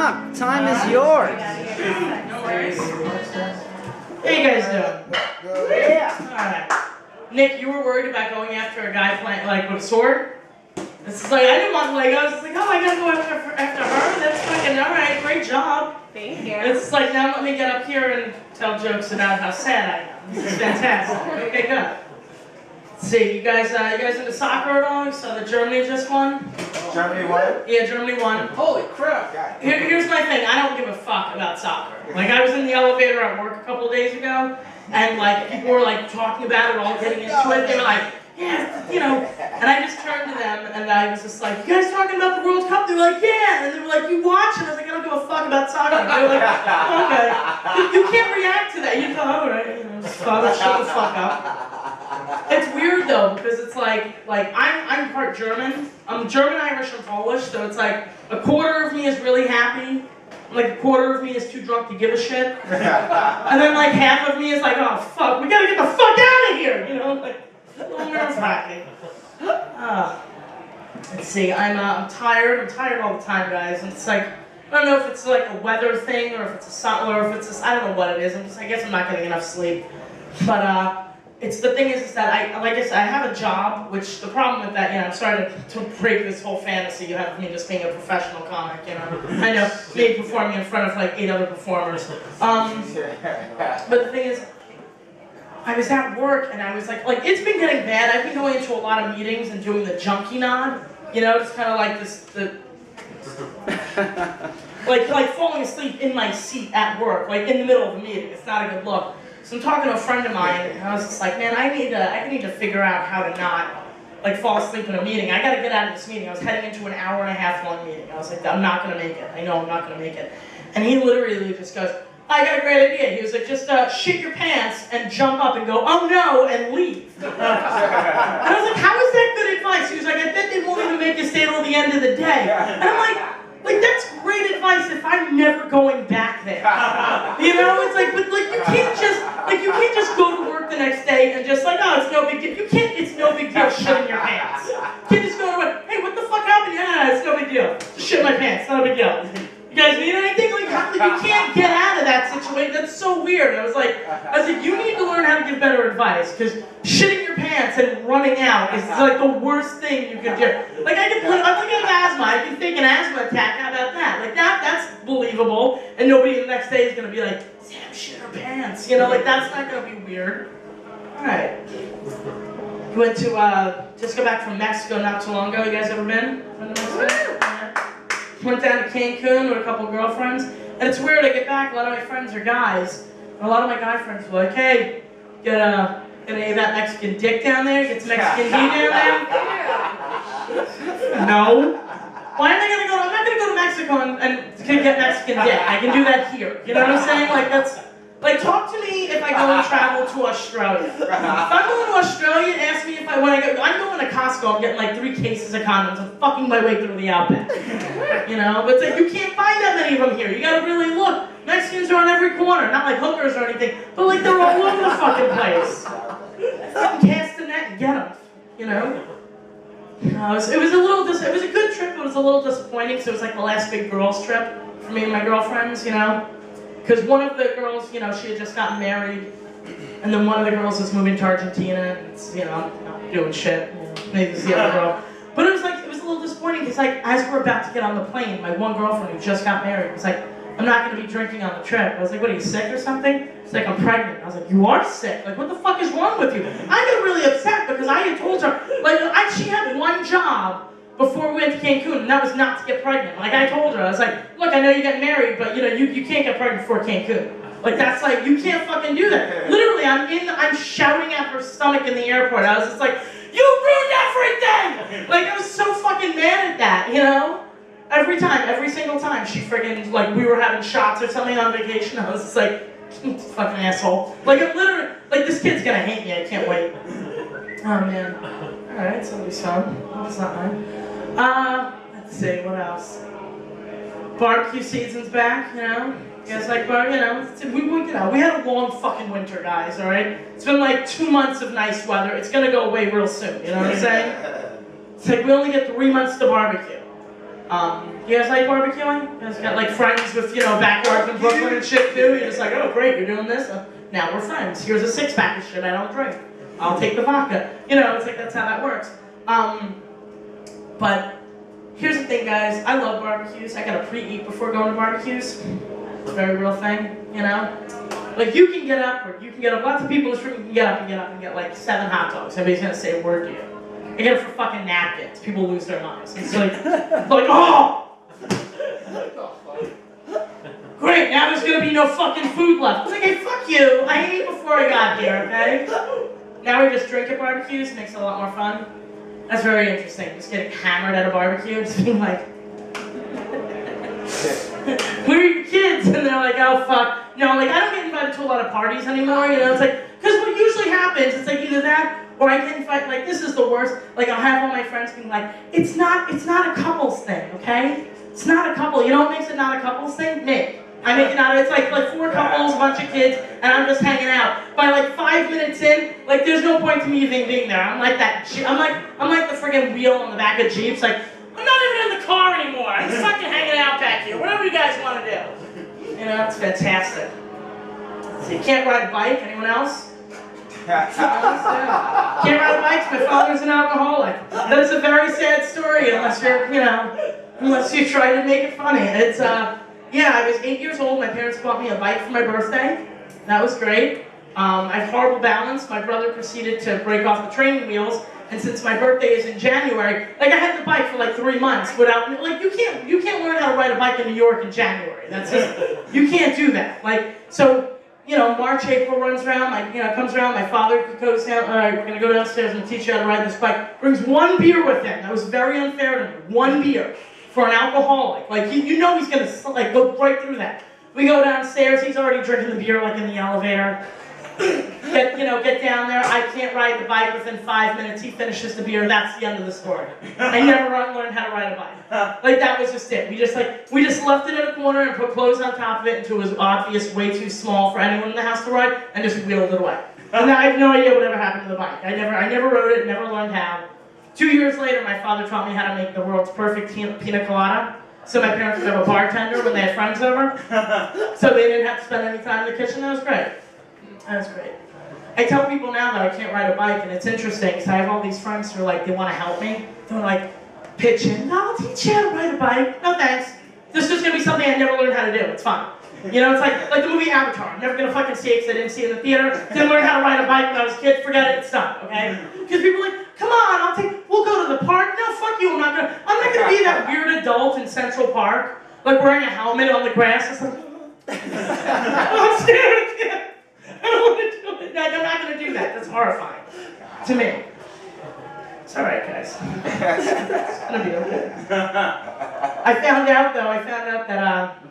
up. Time is yours. No worries. How you guys doing? Yeah. Alright. Nick, you were worried about going after a guy playing, like, with a sword? It's just like, I didn't want to, like, I was just like, oh, I gotta go after her? That's fucking, alright, great job. Thank you. It's like, now let me get up here and tell jokes about how sad I am. This is fantastic. Okay, good. Let's see, you guys into soccer at all? You saw that Germany just won? Germany won? Yeah, Germany won. Holy crap! Here's my thing, I don't give a fuck about soccer. Like, I was in the elevator at work a couple of days ago, and like, people were like talking about it, all getting into it. They were like, yeah, you know, and I just turned to them, and I was just like, you guys talking about the World Cup? They were like, yeah, and they were like, you watch it? I was like, I don't give a fuck about soccer. They were like, okay. You can't react to that. You go, all right, you know, just shut the fuck up. It's weird though, because it's like I'm part German. I'm German, Irish, and Polish, so it's like a quarter of me is really happy, like a quarter of me is too drunk to give a shit, and then like half of me is like, oh fuck, we gotta get the fuck out of here, you know, like a little nerve-wracking. Let's see, I'm tired. I'm tired all the time, guys, and it's like, I don't know if it's like a weather thing or if it's a sun or if it's I don't know what it is. I guess I'm not getting enough sleep, but it's the thing is that like I said, I have a job, which the problem with that, you know, I'm starting to break this whole fantasy you have of me just being a professional comic, you know. I know, me performing in front of like 8 other performers. But the thing is, I was at work and I was like it's been getting bad. I've been going into a lot of meetings and doing the junkie nod, you know, just kind of like like falling asleep in my seat at work, like in the middle of a meeting. It's not a good look. So I'm talking to a friend of mine, and I was just like, man, I need to figure out how to not like fall asleep in a meeting. I got to get out of this meeting. I was heading into an hour-and-a-half long meeting. I was like, I'm not gonna make it. I know I'm not gonna make it. And he literally just goes, I got a great idea. He was like, just shit your pants and jump up and go, oh no, and leave. And I was like, how is that good advice? He was like, I bet they won't even make you stay till the end of the day. And I'm like that's great advice if I'm never going back there. You know, it's like, but like you can't just go to work the next day and just like, oh, it's no big deal. You can't, it's no big deal shitting your pants. You can't just go to work, hey, what the fuck happened? Yeah, it's no big deal. Just shit my pants, not a big deal. You guys need anything? Like, you can't get out of that situation. That's so weird. I was like, you need to learn how to give better advice, because shitting your pants and running out is like the worst thing you can do. Like, I'm looking at asthma. I can fake an asthma attack. How about that? Like, that's believable. And nobody the next day is going to be like, Sam shit her pants. You know, like, that's not going to be weird. All right. We went to, just got back from Mexico not too long ago. You guys ever been? Went down to Cancun with a couple of girlfriends, and it's weird. I get back, a lot of my friends are guys, and a lot of my guy friends were like, "Hey, get any of that Mexican dick down there? Get some Mexican D down there?" No. Why am I gonna go? I'm not gonna go to Mexico and get Mexican dick. I can do that here. You know what I'm saying? Like that's. Like, talk to me if I go and travel to Australia. If I'm going to Australia, ask me if I'm going to Costco, I'm getting like 3 cases of condoms. I'm fucking my way through the outback. You know? But it's like, you can't find that many of them here. You gotta really look. Mexicans are on every corner. Not like hookers or anything, but like they're all over the fucking place. Fucking cast the net and get them. You know? It was a good trip, but it was a little disappointing, because it was like the last big girls trip for me and my girlfriends, you know? Because one of the girls, you know, she had just gotten married, and then one of the girls was moving to Argentina, and it's, you know, not doing shit. You know, maybe it's the other girl. But it was a little disappointing, because like, as we're about to get on the plane, my one girlfriend who just got married was like, I'm not going to be drinking on the trip. I was like, what, are you sick or something? She's like, I'm pregnant. I was like, you are sick? Like, what the fuck is wrong with you? I got really upset, because I had told her, like, she had one job before we went to Cancun, and that was not to get pregnant. Like, I told her, I was like, look, I know you get married, but, you know, you can't get pregnant before Cancun. Like, that's like, you can't fucking do that. Literally, I'm shouting at her stomach in the airport. I was just like, you ruined everything! Like, I was so fucking mad at that, you know? Every single time, she friggin', like, we were having shots or something on vacation, I was just like, fucking asshole. Like, I'm literally, like, this kid's gonna hate me, I can't wait. Oh, man. Alright, so that'll be fun. That's not mine. Let's see, what else? Barbecue season's back, you know? You guys like barbecue, you know? We had a long fucking winter, guys, alright? It's been like 2 months of nice weather. It's gonna go away real soon, you know what I'm saying? It's like we only get 3 months to barbecue. You guys like barbecuing? You guys got like friends with, you know, backyards in Brooklyn and shit too? You're just like, oh great, you're doing this? Now we're friends. Here's a 6-pack of shit I don't drink. I'll take the vodka. You know, it's like that's how that works. But here's the thing, guys. I love barbecues. I gotta pre-eat before going to barbecues. It's a very real thing, you know? Like you can get up, or you can get up. Lots of people in this room can get up and get like 7 hot dogs. Nobody's gonna say a word to you. I get it for fucking napkins. People lose their minds. It's like oh! Great, now there's gonna be no fucking food left. It's like, hey, fuck you. I ate before I got here, okay? Now we just drink at barbecues, makes it a lot more fun. That's very interesting. Just getting hammered at a barbecue, just being like, where are your kids? And they're like, oh fuck. No, like I don't get invited to a lot of parties anymore, you know? It's like, because what usually happens, it's like either that, or I get invited, like this is the worst, like I'll have all my friends being like, it's not a couples thing, okay? It's not a couple. You know what makes it not a couples thing? Me. I make it not, it's like 4 couples, a bunch of kids, and I'm just hanging out. By like 5 minutes in, like there's no point to me even being there. I'm like that, I'm like the friggin' wheel on the back of Jeeps, like, I'm not even in the car anymore. I'm just fucking hanging out back here. Whatever you guys want to do. You know, it's fantastic. So you can't ride a bike, anyone else? Can't ride bikes, my father's an alcoholic. That is a very sad story unless you're, you know, unless you try to make it funny. It's, yeah, I was 8 years old, my parents bought me a bike for my birthday. That was great. I have horrible balance. My brother proceeded to break off the training wheels, and since my birthday is in January, like I had the bike for like 3 months without, like you can't learn how to ride a bike in New York in January. That's just, you can't do that. Like, so, you know, March, April comes around, my father goes down, all right, we're gonna go downstairs and teach you how to ride this bike. Brings 1 beer with him. That was very unfair to me. 1 beer for an alcoholic. Like, you know he's gonna, like, go right through that. We go downstairs, he's already drinking the beer, like, in the elevator. Get down there, I can't ride the bike within 5 minutes, he finishes the beer, that's the end of the story. I never learned how to ride a bike. Like, that was just it. We just left it in a corner and put clothes on top of it until it was obvious way too small for anyone in the house to ride, and just wheeled it away. And I have no idea whatever happened to the bike. I never rode it, never learned how. 2 years later, my father taught me how to make the world's perfect pina colada. So my parents would have a bartender when they had friends over. So they didn't have to spend any time in the kitchen. That was great. That was great. I tell people now that I can't ride a bike, and it's interesting because I have all these friends who are like, they want to help me. They're like, pitch in, no, I'll teach you how to ride a bike. No thanks. This is going to be something I never learned how to do. It's fine. You know, it's like the movie Avatar. I'm never going to fucking see it because I didn't see it in the theater. Didn't learn how to ride a bike when I was a kid. Forget it. It's done, okay? Because people are like, come on, we'll go to the park. No, fuck you. I'm not going to be that weird adult in Central Park, like wearing a helmet on the grass. It's like, I'm scared. I don't want to do it. Like, I'm not going to do that. That's horrifying to me. It's all right, guys. It's going to be okay. I found out that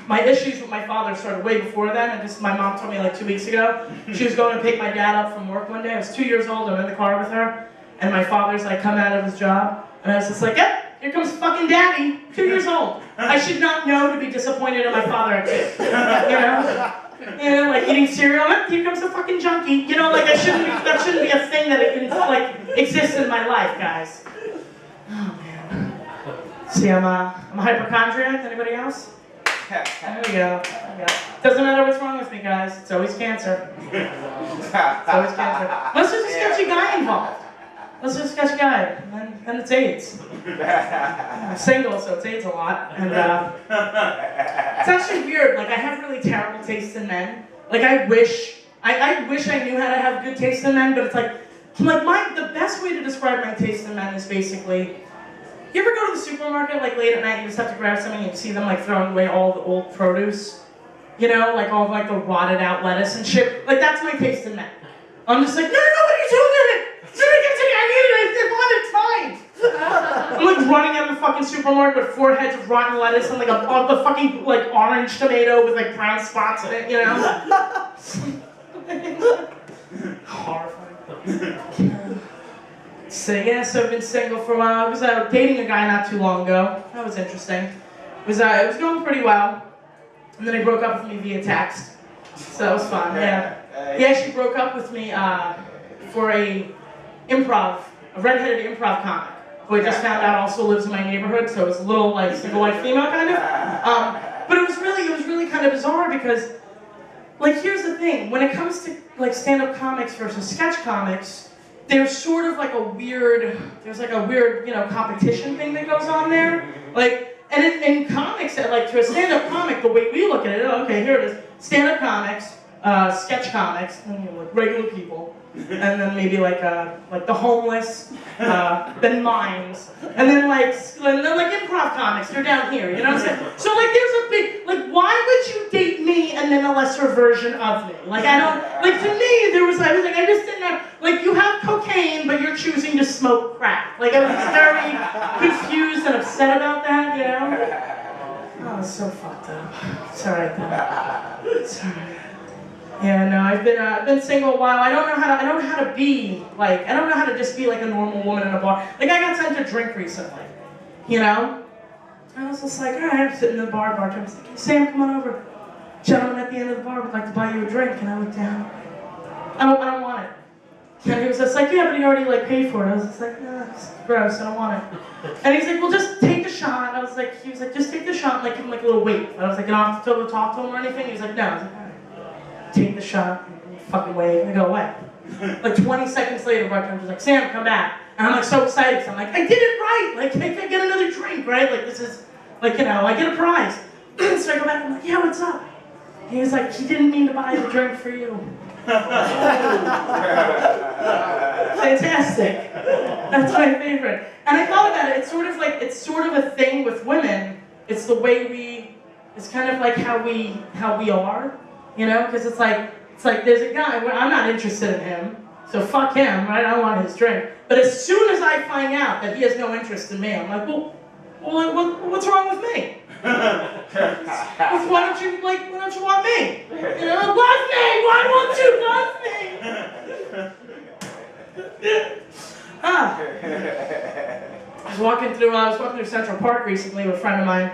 my issues with my father started way before then, and my mom told me like 2 weeks ago. She was going to pick my dad up from work one day. I was 2 years old, I'm in the car with her, and my father's like come out of his job, and I was just like, yep, here comes fucking daddy, 2 years old. I should not know to be disappointed in my father at 2, you know? You know, like eating cereal, here comes the fucking junkie. You know, like that shouldn't be a thing that exists in my life, guys. Oh man. See, I'm a hypochondriac. Anybody else? There we go. Doesn't matter what's wrong with me, guys. It's always cancer. It's always cancer. Let's just get your guy involved. Let's just get your guy, and then it's AIDS. I'm single, so it's AIDS a lot. And it's actually weird. Like I have really terrible taste in men. Like I wish I knew how to have good taste in men, but it's like the best way to describe my taste in men is basically. You ever go to the supermarket like late at night, you just have to grab something and you see them like throwing away all the old produce? You know, like all of like the rotted out lettuce and shit. Like that's my taste in men. I'm just like, no, what are you doing with it? Somebody give it to me, I need it, I want it, it's fine. I'm like running out of the fucking supermarket with 4 heads of rotten lettuce and like a fucking like orange tomato with like brown spots in it, you know? Horrifying. So I've been single for a while. I was dating a guy not too long ago. That was interesting. It was going pretty well. And then he broke up with me via text. So that was fun, yeah. He actually broke up with me for a redheaded improv comic. who I just found out also lives in my neighborhood, so it's a little like single white female kind of. But it was really kind of bizarre because, like, here's the thing: when it comes to like stand-up comics versus sketch comics, there's sort of like a weird, competition thing that goes on there. Like, and in comics, like to a stand-up comic, the way we look at it, okay, here it is: stand-up comics, sketch comics, like regular people. And then maybe like the homeless, then mimes, and then like improv comics. They're down here, you know what I'm saying? So like there's a big why would you date me and then a lesser version of me? Like I don't to me I was like I just didn't know, like you have cocaine but you're choosing to smoke crack. Like I was just very confused and upset about that, you know? Oh, it's so fucked up. It's alright though. It's alright. Yeah, no, I've been single a while. I don't know how to be like, I don't know how to just be like a normal woman in a bar. Like I got sent to drink recently, you know? I was just like, all right, I'm sitting in the bar, bartender's like, hey, Sam, come on over. Gentleman at the end of the bar would like to buy you a drink. And I looked down. I don't want it. And he was just like, yeah, but he already like paid for it. I was just like, no, it's gross, I don't want it. And he's like, well, just take the shot. He was like, just take the shot and like give him like a little wait. I was like, you don't have to talk to him or anything. He was like, no. I was like, all right. Take the shot, fucking wave, and I go away. Like 20 seconds later, bartender's like, Sam, come back. And I'm like so excited, because I'm like, I did it right! Like, I can get another drink, right? Like, this is, like, you know, I get a prize. So I go back, and I'm like, yeah, what's up? And he was like, he didn't mean to buy the drink for you. Fantastic. That's my favorite. And I thought about it, it's sort of a thing with women. It's the way it's kind of like how we are. You know, because it's like there's a guy, I'm not interested in him, so fuck him, right? I don't want his drink. But as soon as I find out that he has no interest in me, I'm like, well what's wrong with me? Why don't you want me? You know, love me! Why won't you love me? I was walking through Central Park recently with a friend of mine.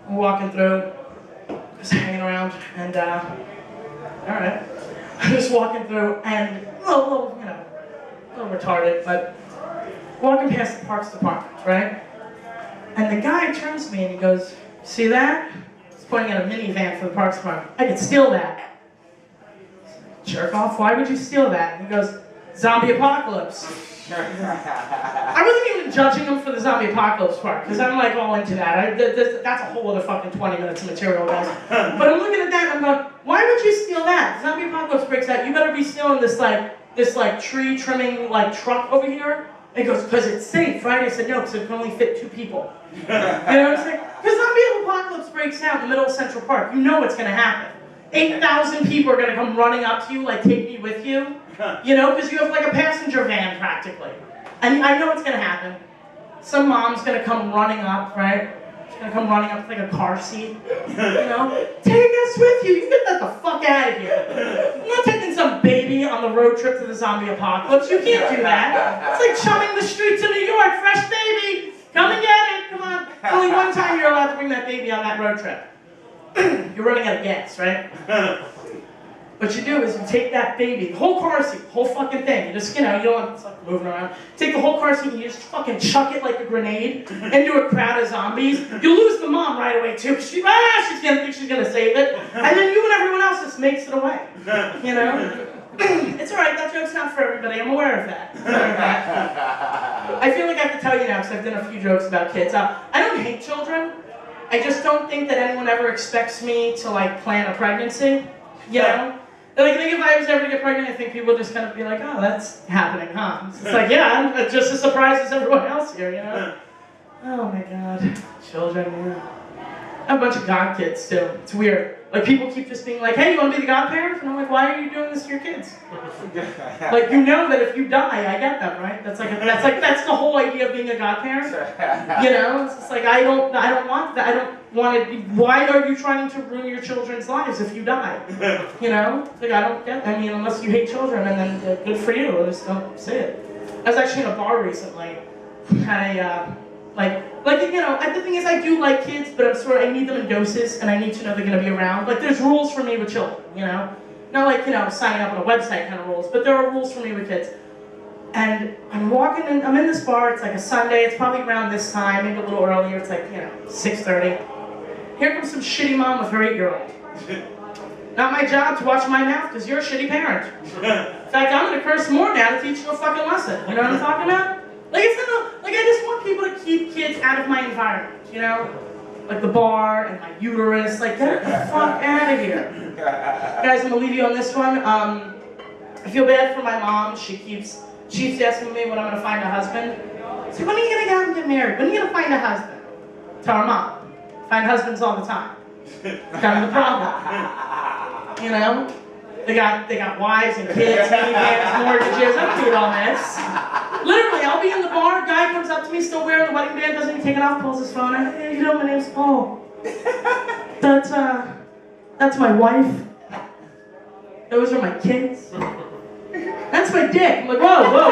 We're walking through. Just hanging around, and alright. I'm just walking through, and a little retarded, but walking past the Parks Department, right? And the guy turns to me and he goes, see that? He's pointing at a minivan for the Parks Department. I could steal that. Jerk off, why would you steal that? And he goes, zombie apocalypse. I wasn't even judging him for the zombie apocalypse part, because I'm like all into that. That's a whole other fucking 20 minutes of material, guys. But I'm looking at that and I'm going, why would you steal that? Zombie apocalypse breaks out, you better be stealing this tree trimming like truck over here. And he goes, because it's safe, right? I said, no, because it can only fit 2 people. You know what I'm saying? Because zombie apocalypse breaks out in the middle of Central Park. You know what's going to happen. 8,000 people are going to come running up to you, like, take me with you. You know, because you have like a passenger van practically. And I know what's going to happen. Some mom's going to come running up, right? She's going to come running up with like a car seat. You know? Take us with you. You get the fuck out of here. I'm not taking some baby on the road trip to the zombie apocalypse. You can't do that. It's like chumming the streets of New York. Fresh baby. Come and get it. Come on. Only one time you're allowed to bring that baby on that road trip. You're running out of gas, right? What you do is you take that baby, the whole car seat, the whole fucking thing, you just, you don't want it's like moving around. Take the whole car seat and you just fucking chuck it like a grenade into a crowd of zombies. You lose the mom right away too, because she's gonna think she's gonna save it. And then you and everyone else just makes it away. You know? It's alright, that joke's not for everybody, I'm aware of that. I feel like I have to tell you now, because I've done a few jokes about kids. I don't hate children. I just don't think that anyone ever expects me to like plan a pregnancy. You know? Like, I think if I was ever to get pregnant, I think people would just kind of be like, oh, that's happening, huh? It's like, yeah, I'm just as surprised as everyone else here, you know? Oh my god. Children, yeah. I have a bunch of god kids, too. It's weird. Like, people keep just being like, hey, you want to be the godparent? And I'm like, why are you doing this to your kids? Like, you know that if you die, I get them, right? That's the whole idea of being a godparent. You know? It's just like, I don't want that. I don't want it. Why are you trying to ruin your children's lives if you die? You know? It's like, I don't get that. I mean, unless you hate children, and then good for you. I just don't say it. I was actually in a bar recently. The thing is, I do like kids, but I need them in doses, and I need to know they're going to be around. Like, there's rules for me with children, you know? Not like, signing up on a website kind of rules, but there are rules for me with kids. And I'm walking in, I'm in this bar, it's like a Sunday, it's probably around this time, maybe a little earlier, it's like, 6:30. Here comes some shitty mom with her 8-year-old. Not my job to watch my mouth, because you're a shitty parent. In fact, I'm gonna curse more now to teach you a fucking lesson. You know what I'm talking about? Like, I just want people to keep kids out of my environment, Like the bar and my uterus, like, get the fuck out of here. Guys, I'm gonna leave you on this one. I feel bad for my mom. She keeps asking me when I'm gonna find a husband. So when are you gonna go and get married? When are you gonna find a husband? Tell her mom. Find husbands all the time. Kind of the problem. They got wives and kids, minivans, mortgages. I don't need all this. Literally, I'll be in the bar, guy comes up to me, still wearing the wedding band, doesn't even take it off, pulls his phone out. Hey, my name's Paul. That's my wife. Those are my kids. That's my dick. I'm like, whoa.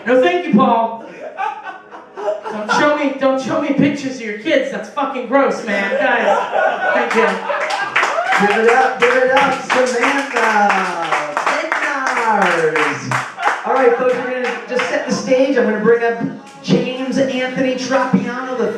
No, thank you, Paul. Don't show me pictures of your kids. That's fucking gross, man. Guys, thank you. Give it up, Samantha Bednarz. All right, folks, we're gonna just set the stage. I'm gonna bring up James Anthony Trapiano III.